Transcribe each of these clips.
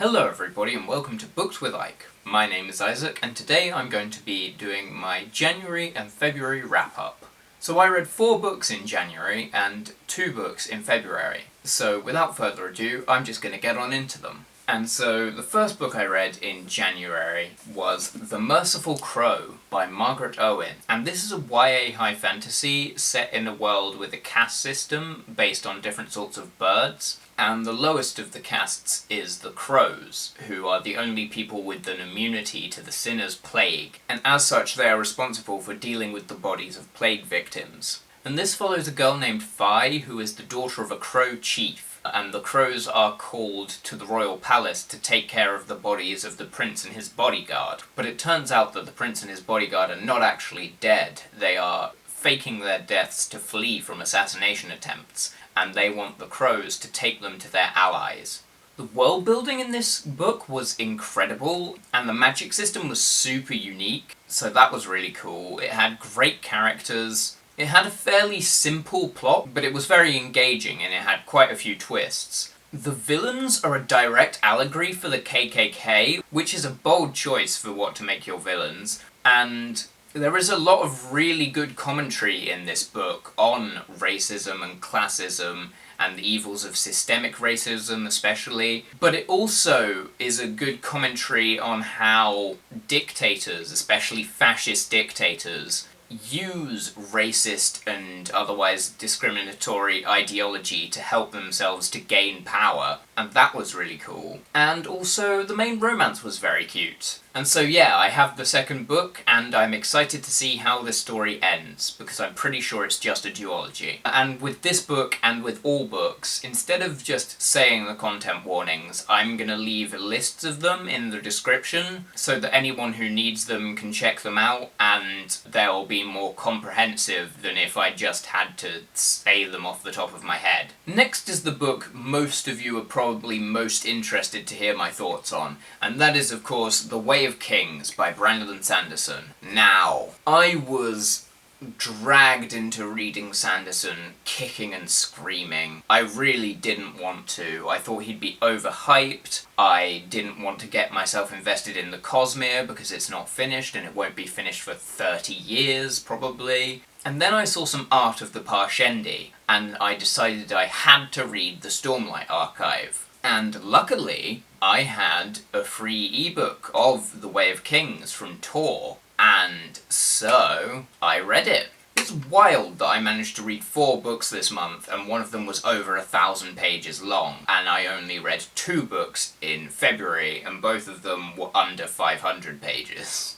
Hello everybody and welcome to Books with Ike. My name is Isaac and today I'm going to be doing my January and February wrap-up. So I read 4 books in January and 2 books in February. So without further ado, I'm just going to get on into them. And so the first book I read in January was The Merciful Crow by Margaret Owen. And this is a YA high fantasy set in a world with a caste system based on different sorts of birds. And the lowest of the castes is the crows, who are the only people with an immunity to the sinner's plague, and as such they are responsible for dealing with the bodies of plague victims. And this follows a girl named Fi, who is the daughter of a crow chief, and the crows are called to the royal palace to take care of the bodies of the prince and his bodyguard. But it turns out that the prince and his bodyguard are not actually dead, they are faking their deaths to flee from assassination attempts, and they want the crows to take them to their allies. The world building in this book was incredible, and the magic system was super unique, so that was really cool. It had great characters, it had a fairly simple plot, but it was very engaging and it had quite a few twists. The villains are a direct allegory for the KKK, which is a bold choice for what to make your villains, and there is a lot of really good commentary in this book on racism and classism and the evils of systemic racism especially, but it also is a good commentary on how dictators, especially fascist dictators, use racist and otherwise discriminatory ideology to help themselves to gain power, and that was really cool. And also, the main romance was very cute. And so yeah, I have the second book, and I'm excited to see how this story ends, because I'm pretty sure it's just a duology. And with this book, and with all books, instead of just saying the content warnings, I'm gonna leave lists of them in the description, so that anyone who needs them can check them out, and they'll be more comprehensive than if I just had to say them off the top of my head. Next is the book most of you are probably most interested to hear my thoughts on, and that is of course The Way of Kings by Brandon Sanderson. Now, I was dragged into reading Sanderson kicking and screaming. I really didn't want to. I thought he'd be overhyped. I didn't want to get myself invested in the Cosmere because it's not finished and it won't be finished for 30 years probably. And then I saw some art of the Parshendi and I decided I had to read the Stormlight Archive. And luckily, I had a free ebook of The Way of Kings from Tor, and so I read it. It's wild that I managed to read 4 books this month, and one of them was over 1,000 pages long, and I only read 2 books in February, and both of them were under 500 pages.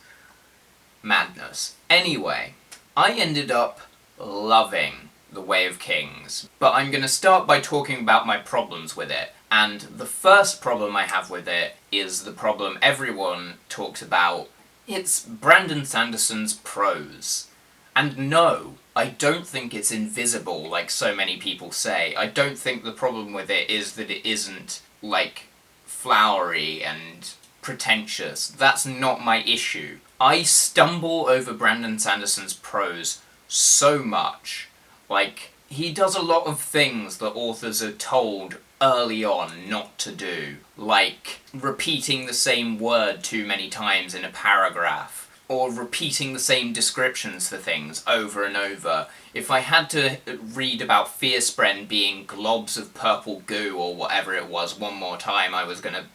Madness. Anyway, I ended up loving The Way of Kings, but I'm gonna start by talking about my problems with it. And the first problem I have with it is the problem everyone talks about. It's Brandon Sanderson's prose. And no, I don't think it's invisible like so many people say. I don't think the problem with it is that it isn't, like, flowery and pretentious. That's not my issue. I stumble over Brandon Sanderson's prose so much. Like, he does a lot of things that authors are told early on not to do, like repeating the same word too many times in a paragraph, or repeating the same descriptions for things over and over. If I had to read about Fearspren being globs of purple goo or whatever it was one more time, I was gonna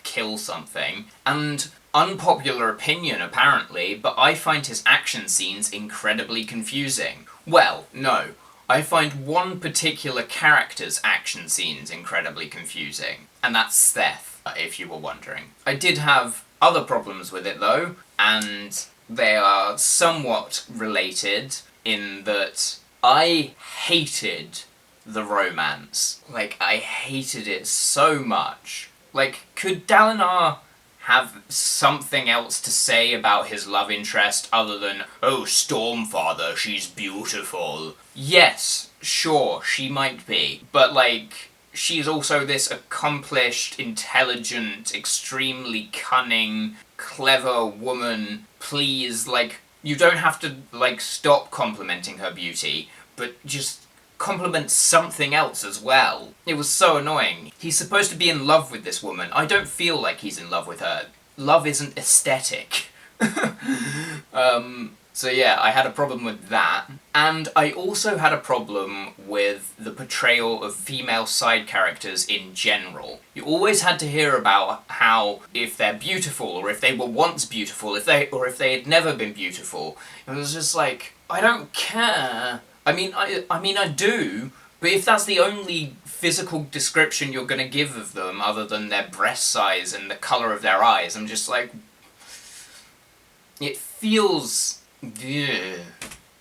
kill something. And unpopular opinion apparently, but I find his action scenes incredibly confusing. Well, no. I find one particular character's action scenes incredibly confusing, and that's Seth, if you were wondering. I did have other problems with it though, and they are somewhat related in that I hated the romance. Like, I hated it so much. Like, could Dalinar have something else to say about his love interest other than, "Oh, Stormfather, she's beautiful"? Yes, sure, she might be, but like, she's also this accomplished, intelligent, extremely cunning, clever woman. Please, like, you don't have to, like, stop complimenting her beauty, but just compliment something else as well. It was so annoying. He's supposed to be in love with this woman. I don't feel like he's in love with her. Love isn't aesthetic. So yeah, I had a problem with that. And I also had a problem with the portrayal of female side characters in general. You always had to hear about how if they're beautiful, or if they were once beautiful, if they had never been beautiful. It was just like, I don't care. I mean I do, but if that's the only physical description you're gonna give of them, other than their breast size and the colour of their eyes, I'm just like, it feels... yeah.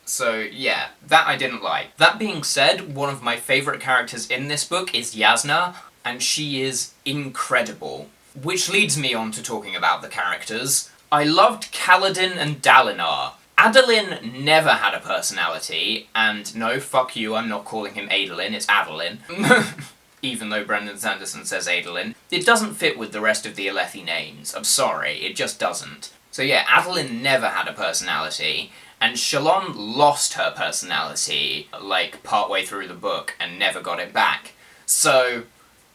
So yeah, that I didn't like. That being said, one of my favourite characters in this book is Yasna, and she is incredible. Which leads me on to talking about the characters. I loved Kaladin and Dalinar. Adolin never had a personality, and no, fuck you, I'm not calling him Adolin, it's Adolin. Even though Brandon Sanderson says Adolin. It doesn't fit with the rest of the Alethi names. I'm sorry, it just doesn't. So yeah, Adolin never had a personality, and Shalon lost her personality, like, partway through the book, and never got it back. So,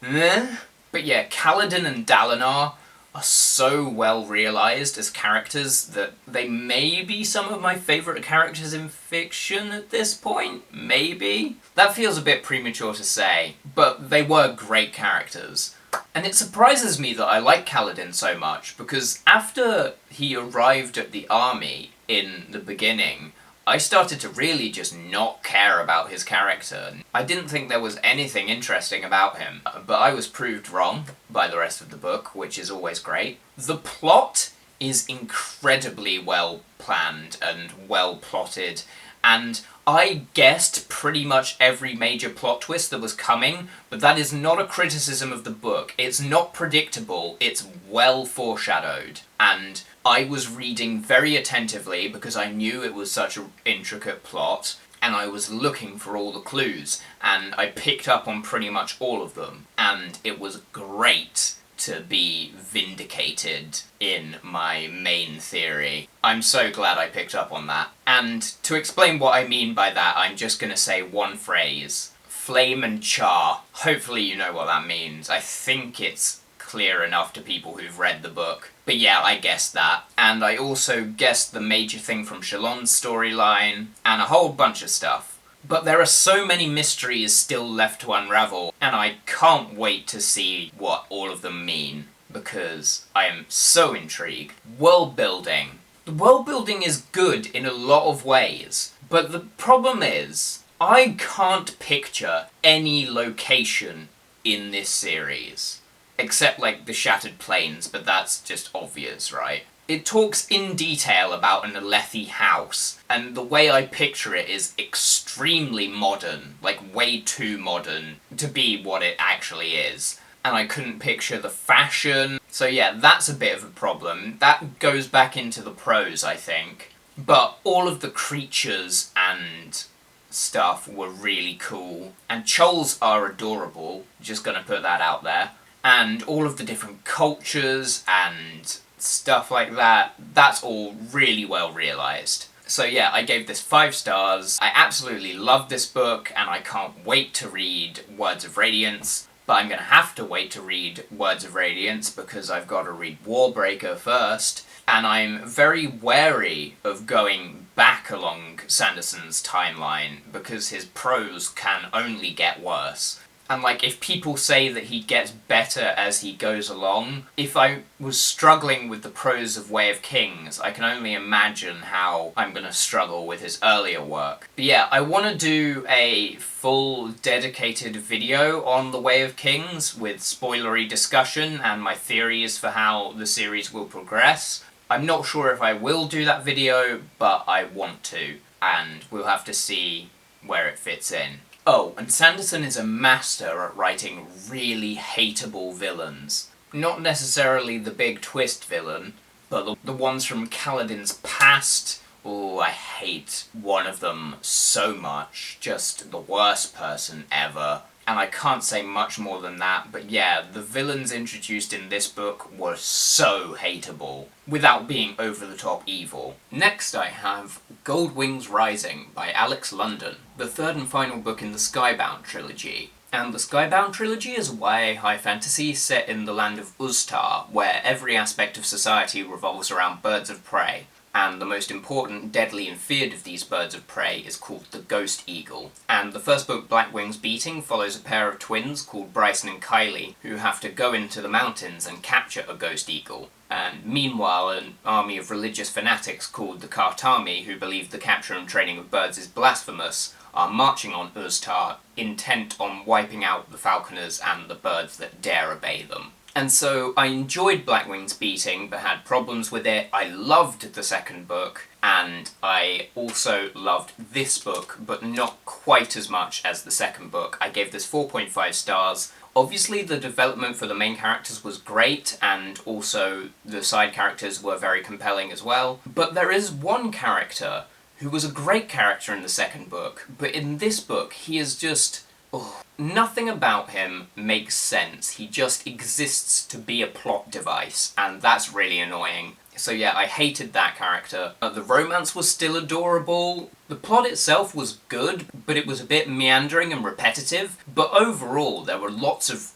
But yeah, Kaladin and Dalinar are so well realised as characters that they may be some of my favourite characters in fiction at this point, maybe? That feels a bit premature to say, but they were great characters. And it surprises me that I like Kaladin so much, because after he arrived at the army in the beginning, I started to really just not care about his character. I didn't think there was anything interesting about him, but I was proved wrong by the rest of the book, which is always great. The plot is incredibly well planned and well plotted, and I guessed pretty much every major plot twist that was coming, but that is not a criticism of the book. It's not predictable, it's well foreshadowed, and I was reading very attentively because I knew it was such an intricate plot, and I was looking for all the clues, and I picked up on pretty much all of them, and it was great to be vindicated in my main theory. I'm so glad I picked up on that. And to explain what I mean by that, I'm just gonna say one phrase. Flame and char. Hopefully you know what that means. I think it's clear enough to people who've read the book. But yeah, I guessed that. And I also guessed the major thing from Shalon's storyline, and a whole bunch of stuff. But there are so many mysteries still left to unravel, and I can't wait to see what all of them mean, because I am so intrigued. World building. The world building is good in a lot of ways, but the problem is, I can't picture any location in this series. Except, like, the Shattered Plains, but that's just obvious, right? It talks in detail about an Alethi house, and the way I picture it is extremely modern, like way too modern to be what it actually is. And I couldn't picture the fashion, so yeah, that's a bit of a problem. That goes back into the prose, I think. But all of the creatures and stuff were really cool, and Chols are adorable, just gonna put that out there. And all of the different cultures and stuff like that, that's all really well realised. So yeah, I gave this 5 stars. I absolutely love this book, and I can't wait to read Words of Radiance, but I'm gonna have to wait to read Words of Radiance because I've got to read Warbreaker first, and I'm very wary of going back along Sanderson's timeline because his prose can only get worse. And like, if people say that he gets better as he goes along, if I was struggling with the prose of Way of Kings, I can only imagine how I'm gonna struggle with his earlier work. But yeah, I want to do a full dedicated video on the Way of Kings with spoilery discussion and my theories for how the series will progress. I'm not sure if I will do that video, but I want to, and we'll have to see where it fits in. Oh, and Sanderson is a master at writing really hateable villains. Not necessarily the big twist villain, but the ones from Kaladin's past. Oh, I hate one of them so much. Just the worst person ever. and I can't say much more than that, but yeah, the villains introduced in this book were so hateable, without being over-the-top evil. Next I have Gold Wings Rising by Alex London, the third and final book in the Skybound trilogy. And the Skybound trilogy is a YA high fantasy set in the land of Uztar, where every aspect of society revolves around birds of prey. And the most important, deadly and feared of these birds of prey is called the Ghost Eagle. And the first book, Black Wings Beating, follows a pair of twins called Bryson and Kylie, who have to go into the mountains and capture a Ghost Eagle. And meanwhile, an army of religious fanatics called the Kartami, who believe the capture and training of birds is blasphemous, are marching on Uztar, intent on wiping out the falconers and the birds that dare obey them. And so I enjoyed Black Wings Beating, but had problems with it. I loved the second book, and I also loved this book, but not quite as much as the second book. I gave this 4.5 stars. Obviously the development for the main characters was great, and also the side characters were very compelling as well. But there is one character who was a great character in the second book, but in this book he is just... nothing about him makes sense. He just exists to be a plot device, and that's really annoying. So yeah, I hated that character. The romance was still adorable. The plot itself was good, but it was a bit meandering and repetitive. But overall, there were lots of,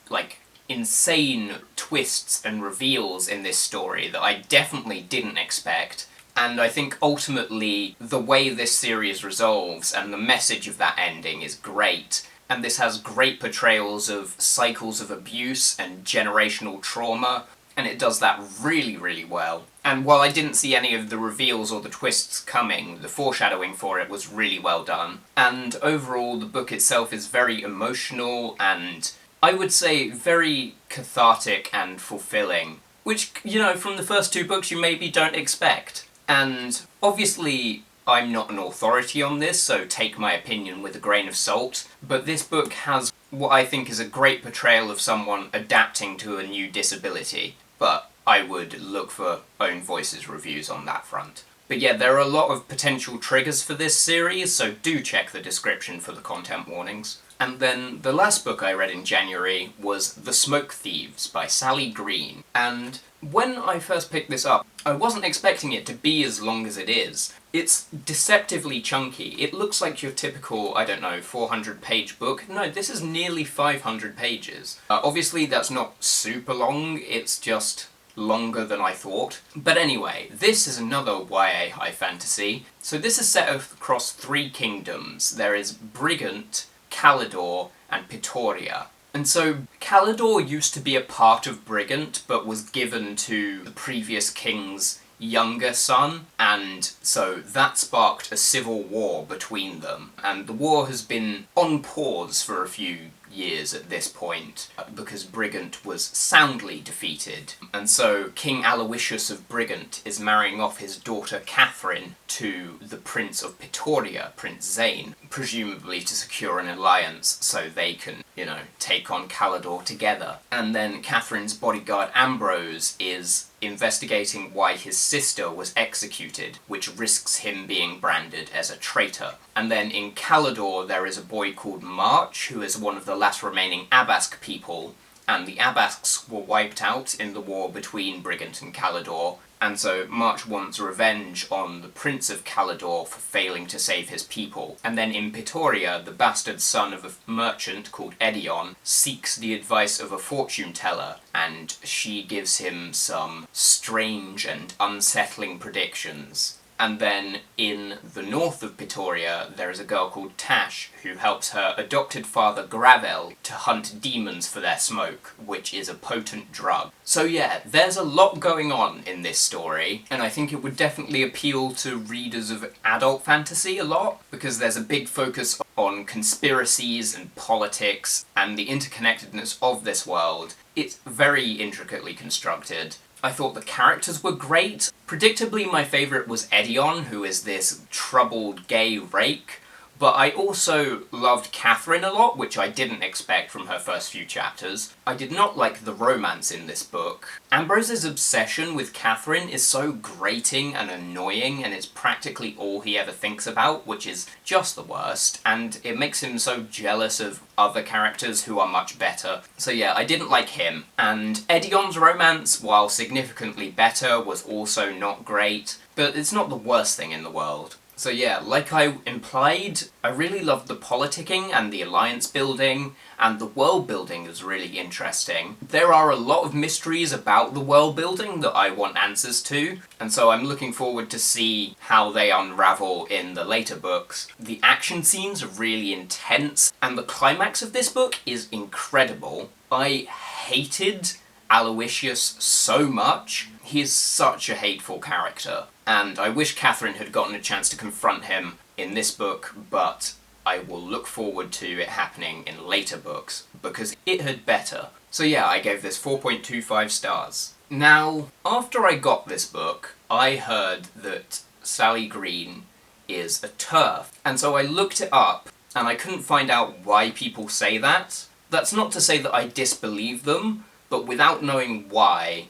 insane twists and reveals in this story that I definitely didn't expect. And I think ultimately, the way this series resolves and the message of that ending is great. And this has great portrayals of cycles of abuse and generational trauma, and it does that really, really well. And while I didn't see any of the reveals or the twists coming, the foreshadowing for it was really well done. And overall, the book itself is very emotional and, I would say, very cathartic and fulfilling. Which, from the first two books you maybe don't expect. And obviously, I'm not an authority on this, so take my opinion with a grain of salt, but this book has what I think is a great portrayal of someone adapting to a new disability, but I would look for Own Voices reviews on that front. But yeah, there are a lot of potential triggers for this series, so do check the description for the content warnings. And then the last book I read in January was The Smoke Thieves by Sally Green, and when I first picked this up, I wasn't expecting it to be as long as it is. It's deceptively chunky. It looks like your typical, 400-page book. No, this is nearly 500 pages. Obviously that's not super long, it's just longer than I thought. But anyway, this is another YA high fantasy. So this is set across 3 kingdoms. There is Brigant, Calidor, and Pitoria. And so, Calidor used to be a part of Brigant, but was given to the previous king's younger son, and so that sparked a civil war between them. And the war has been on pause for a few years at this point, because Brigant was soundly defeated. And so King Aloysius of Brigant is marrying off his daughter Catherine to the Prince of Pitoria, Prince Zane, presumably to secure an alliance so they can, take on Calidor together. And then Catherine's bodyguard Ambrose is investigating why his sister was executed, which risks him being branded as a traitor. And then in Calidor there is a boy called March, who is one of the last remaining Abask people, and the Abasks were wiped out in the war between Brigant and Calidor, and so March wants revenge on the Prince of Calidor for failing to save his people. And then in Pitoria, the bastard son of a merchant called Edion seeks the advice of a fortune teller, and she gives him some strange and unsettling predictions. And then in the north of Pitoria, there is a girl called Tash, who helps her adopted father Gravel to hunt demons for their smoke, which is a potent drug. So yeah, there's a lot going on in this story, and I think it would definitely appeal to readers of adult fantasy a lot, because there's a big focus on conspiracies and politics, and the interconnectedness of this world. It's very intricately constructed. I thought the characters were great. Predictably, my favourite was Edion, who is this troubled gay rake, But I also loved Catherine a lot, which I didn't expect from her first few chapters. I did not like the romance in this book. Ambrose's obsession with Catherine is so grating and annoying, and it's practically all he ever thinks about, which is just the worst, and it makes him so jealous of other characters who are much better. So yeah, I didn't like him. And Edion's romance, while significantly better, was also not great, but it's not the worst thing in the world. So yeah, like I implied, I really loved the politicking and the alliance building, and the world building is really interesting. There are a lot of mysteries about the world building that I want answers to, and so I'm looking forward to see how they unravel in the later books. The action scenes are really intense, and the climax of this book is incredible. I hated Aloysius so much. He is such a hateful character, and I wish Catherine had gotten a chance to confront him in this book, but I will look forward to it happening in later books, because it had better. So yeah, I gave this 4.25 stars. Now, after I got this book, I heard that Sally Green is a TERF, and so I looked it up, and I couldn't find out why people say that. That's not to say that I disbelieve them, but without knowing why,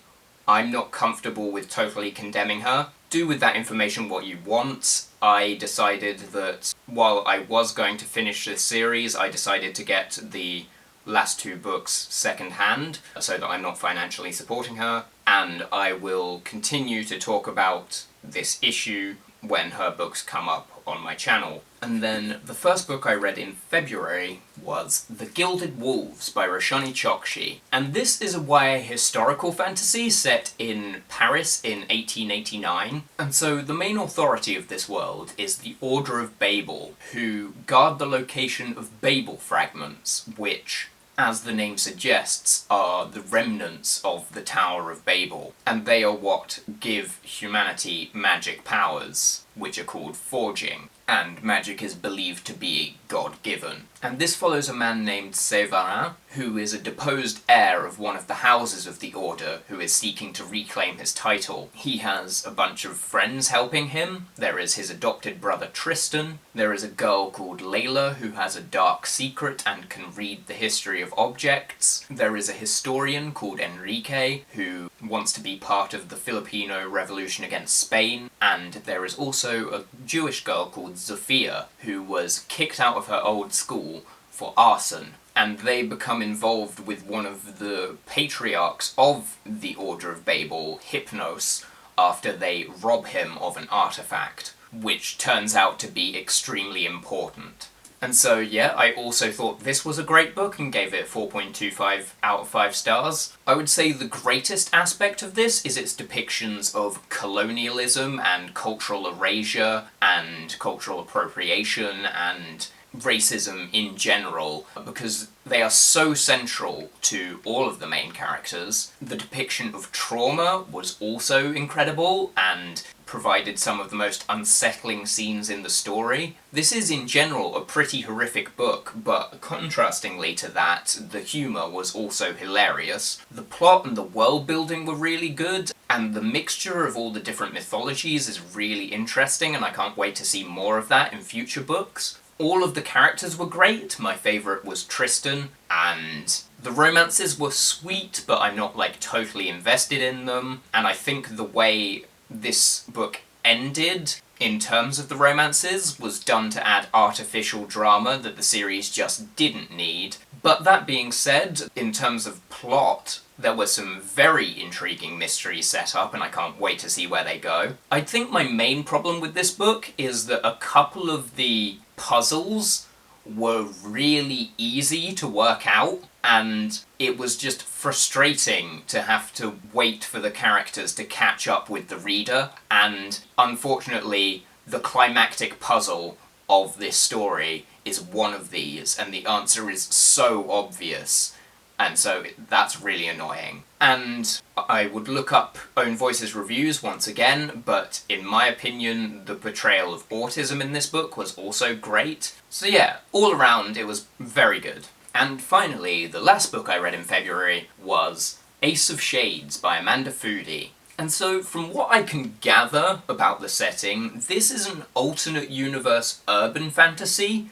I'm not comfortable with totally condemning her. Do with that information what you want. I decided that while I was going to finish this series, I decided to get the last 2 books second-hand, so that I'm not financially supporting her, and I will continue to talk about this issue when her books come up on my channel. And then the first book I read in February was The Gilded Wolves by Roshani Chokshi, and this is a YA historical fantasy set in Paris in 1889, and so the main authority of this world is the Order of Babel, who guard the location of Babel fragments, which, as the name suggests, are the remnants of the Tower of Babel, and they are what give humanity magic powers, which are called forging, and magic is believed to be God-given. And this follows a man named Séverin, who is a deposed heir of one of the houses of the Order, who is seeking to reclaim his title. He has a bunch of friends helping him. There is his adopted brother Tristan. There is a girl called Layla, who has a dark secret and can read the history of objects. There is a historian called Enrique, who wants to be part of the Filipino Revolution against Spain. And there is also a Jewish girl called Zofia, who was kicked out of her old school for arson, and they become involved with one of the patriarchs of the Order of Babel, Hypnos, after they rob him of an artifact, which turns out to be extremely important. And so yeah, I also thought this was a great book and gave it 4.25 out of 5 stars. I would say the greatest aspect of this is its depictions of colonialism and cultural erasure and cultural appropriation and racism in general, because they are so central to all of the main characters. The depiction of trauma was also incredible and provided some of the most unsettling scenes in the story. This is in general a pretty horrific book, but contrastingly to that, the humour was also hilarious. The plot and the world building were really good, and the mixture of all the different mythologies is really interesting, and I can't wait to see more of that in future books. All of the characters were great. My favourite was Tristan, and the romances were sweet, but I'm not like totally invested in them, and I think the way this book ended in terms of the romances was done to add artificial drama that the series just didn't need. But that being said, in terms of plot, there were some very intriguing mysteries set up, and I can't wait to see where they go. I think my main problem with this book is that a couple of the puzzles were really easy to work out, and it was just frustrating to have to wait for the characters to catch up with the reader, and unfortunately the climactic puzzle of this story is one of these, and the answer is so obvious, and so that's really annoying. And I would look up Own Voices reviews once again, but in my opinion the portrayal of autism in this book was also great. So yeah, all around it was very good. And finally, the last book I read in February was Ace of Shades by Amanda Foody. And so, from what I can gather about the setting, this is an alternate universe urban fantasy,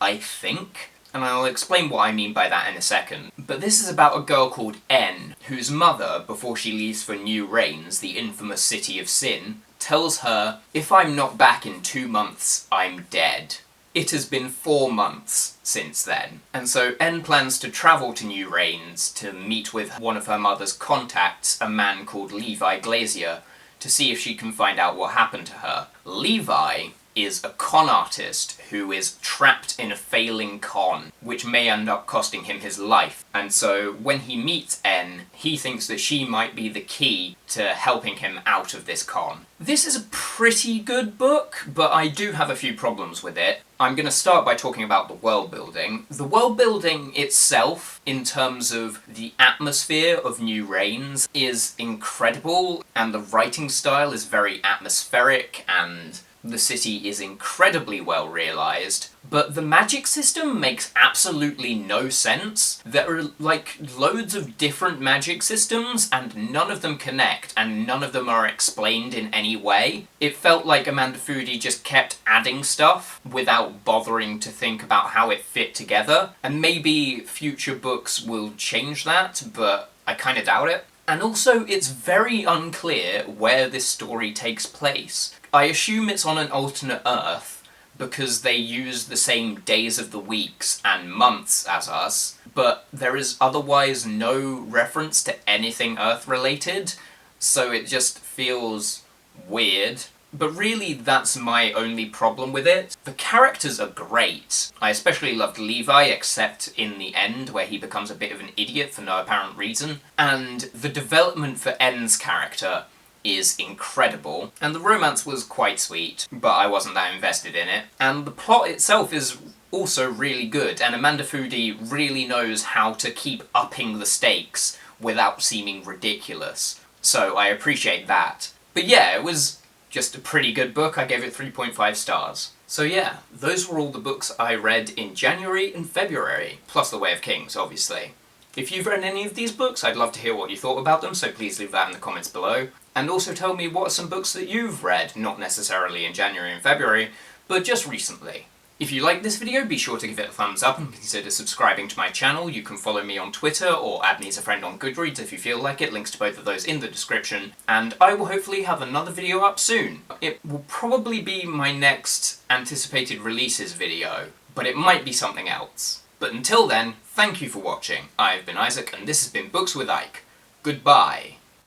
I think. And I'll explain what I mean by that in a second. But this is about a girl called N, whose mother, before she leaves for New Reigns, the infamous city of sin, tells her, "If I'm not back in 2 months, I'm dead." It has been 4 months since then. And so N plans to travel to New Reigns to meet with one of her mother's contacts, a man called Levi Glazier, to see if she can find out what happened to her. Levi is a con artist who is trapped in a failing con, which may end up costing him his life. And so when he meets N, he thinks that she might be the key to helping him out of this con. This is a pretty good book, but I do have a few problems with it. I'm going to start by talking about the world building. The world building itself, in terms of the atmosphere of New Reigns, is incredible, and the writing style is very atmospheric, and the city is incredibly well realised, but the magic system makes absolutely no sense. There are, like, loads of different magic systems, and none of them connect, and none of them are explained in any way. It felt like Amanda Foody just kept adding stuff without bothering to think about how it fit together, and maybe future books will change that, but I kinda doubt it. And also, it's very unclear where this story takes place. I assume it's on an alternate Earth, because they use the same days of the weeks and months as us, but there is otherwise no reference to anything Earth-related, so it just feels weird. But really, that's my only problem with it. The characters are great. I especially loved Levi, except in the end, where he becomes a bit of an idiot for no apparent reason. And the development for N's character is incredible. And the romance was quite sweet, but I wasn't that invested in it. And the plot itself is also really good, and Amanda Foody really knows how to keep upping the stakes without seeming ridiculous. So I appreciate that. But yeah, it was just a pretty good book. I gave it 3.5 stars. So yeah, those were all the books I read in January and February, plus The Way of Kings, obviously. If you've read any of these books, I'd love to hear what you thought about them, so please leave that in the comments below. And also tell me what are some books that you've read, not necessarily in January and February, but just recently. If you liked this video, be sure to give it a thumbs up and consider subscribing to my channel. You can follow me on Twitter or add me as a friend on Goodreads if you feel like it. Links to both of those in the description. And I will hopefully have another video up soon. It will probably be my next anticipated releases video, but it might be something else. But until then, thank you for watching. I've been Isaac, and this has been Books with Ike. Goodbye.